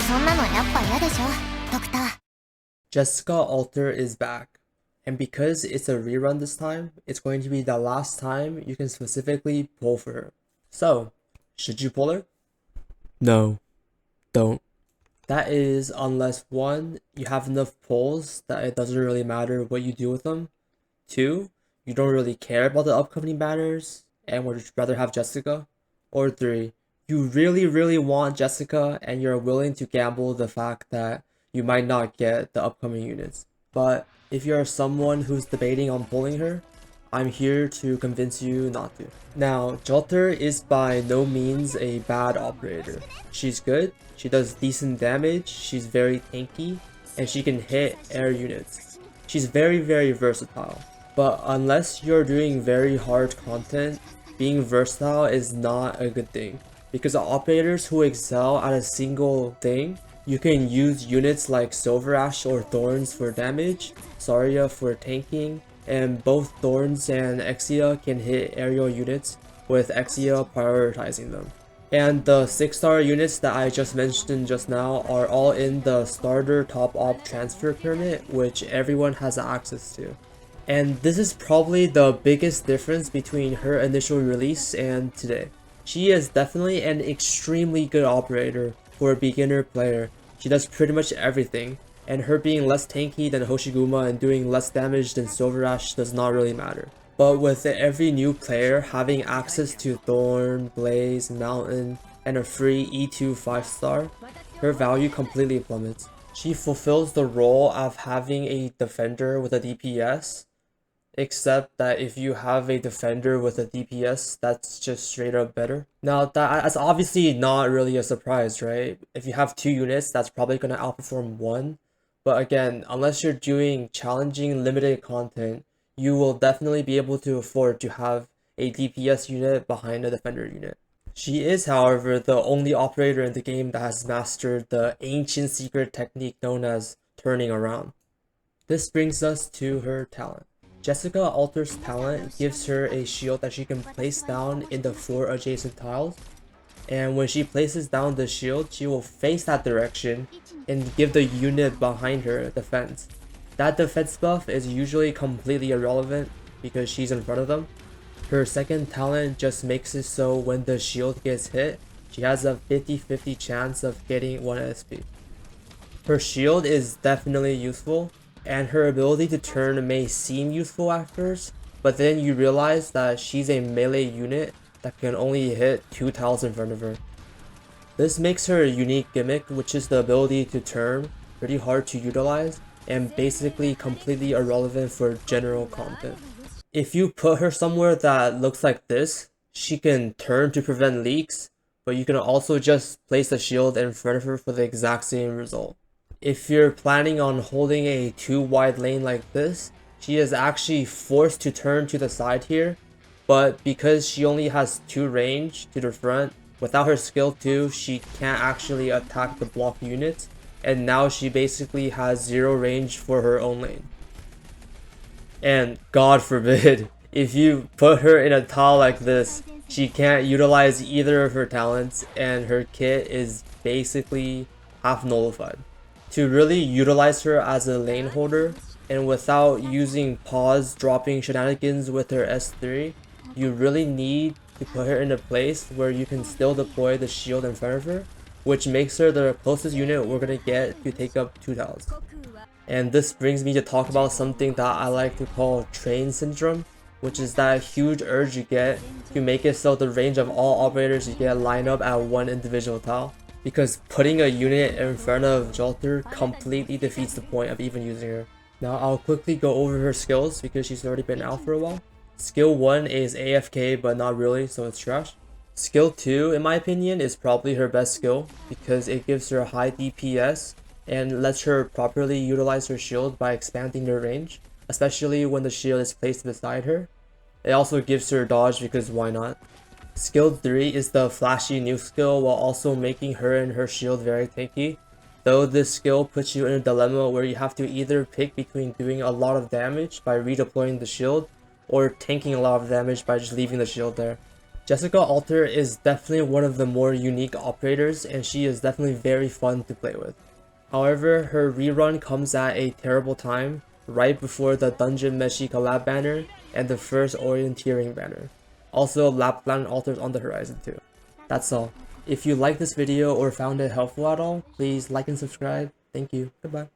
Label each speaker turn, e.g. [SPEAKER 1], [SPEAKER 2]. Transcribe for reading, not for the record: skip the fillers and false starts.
[SPEAKER 1] そんなのやっぱ嫌でしょ、ドクター。
[SPEAKER 2] Jessica Alter is back, and because it's a rerun this time, it's going to be the last time you can specifically pull for her. So, should you pull her? No, don't. That is unless 1, you have enough pulls that it doesn't really matter what you do with them. 2, you don't really care about the upcoming banners and would rather have Jessica. Or 3, you really want Jessica and you're willing to gamble the fact that you might not get the upcoming units. But if you're someone who's debating on pulling her, I'm here to convince you not to. Now, Jolter is by no means a bad operator. She's good, she does decent damage, she's very tanky, and she can hit air units. She's very versatile. But unless you're doing very hard content, being versatile is not a good thing. Because operators who excel at a single thing, you can use units like Silver Ash or Thorns for damage, Saria for tanking, and both Thorns and Exia can hit aerial units, with Exia prioritizing them. And the 6-star units that I just mentioned just now are all in the starter top op transfer permit, which everyone has access to. And this is probably the biggest difference between her initial release and today. She is definitely an extremely good operator for a beginner player. She does pretty much everything, and her being less tanky than Hoshiguma and doing less damage than Silver Ash does not really matter. But with every new player having access to Thorn, Blaze, Mountain, and a free E2 5-star, her value completely plummets. She fulfills the role of having a defender with a DPS, except that if you have a defender with a DPS, that's just straight up better. Now, that's obviously not really a surprise, right? If you have 2 units, that's probably going to outperform 1. But again, unless you're doing challenging limited content, you will definitely be able to afford to have a DPS unit behind a defender unit. She is, however, the only operator in the game that has mastered the ancient secret technique known as turning around. This brings us to her talent. Jessica Alter's talent gives her a shield that she can place down in the 4 adjacent tiles, and when she places down the shield, she will face that direction and give the unit behind her defense. That defense buff is usually completely irrelevant because she's in front of them. Her second talent just makes it so when the shield gets hit, she has a 50-50 chance of getting 1 SP. Her shield is definitely useful, and her ability to turn may seem useful at first, but then you realize that she's a melee unit that can only hit 2 tiles in front of her. This makes her a unique gimmick, which is the ability to turn, pretty hard to utilize, and basically completely irrelevant for general content. If you put her somewhere that looks like this, she can turn to prevent leaks, but you can also just place a shield in front of her for the exact same result. If you're planning on holding a 2 wide lane like this, she is actually forced to turn to the side here, but because she only has 2 range to the front, without her skill 2, she can't actually attack the block units, and now she basically has 0 range for her own lane. And God forbid, if you put her in a tile like this, she can't utilize either of her talents, and her kit is basically half nullified. To really utilize her as a lane holder, and without using pause dropping shenanigans with her S3, you really need to put her in a place where you can still deploy the shield in front of her, which makes her the closest unit we're gonna get to take up 2 tiles. And this brings me to talk about something that I like to call train syndrome, which is that huge urge you get to make it so the range of all operators you get line up at 1 individual tile. Because putting a unit in front of Jolter completely defeats the point of even using her. Now I'll quickly go over her skills because she's already been out for a while. Skill 1 is AFK, but not really, so it's trash. Skill 2, in my opinion, is probably her best skill because it gives her high DPS and lets her properly utilize her shield by expanding their range, especially when the shield is placed beside her. It also gives her dodge because why not? Skill 3 is the flashy new skill while also making her and her shield very tanky, though this skill puts you in a dilemma where you have to either pick between doing a lot of damage by redeploying the shield or tanking a lot of damage by just leaving the shield there. Jessica Alter is definitely one of the more unique operators, and she is definitely very fun to play with. However, her rerun comes at a terrible time, right before the Dungeon Meshi collab banner and the first orienteering banner. Also, Lapland Alters on the horizon too. That's all. If you liked this video or found it helpful at all, please like and subscribe. Thank you. Goodbye.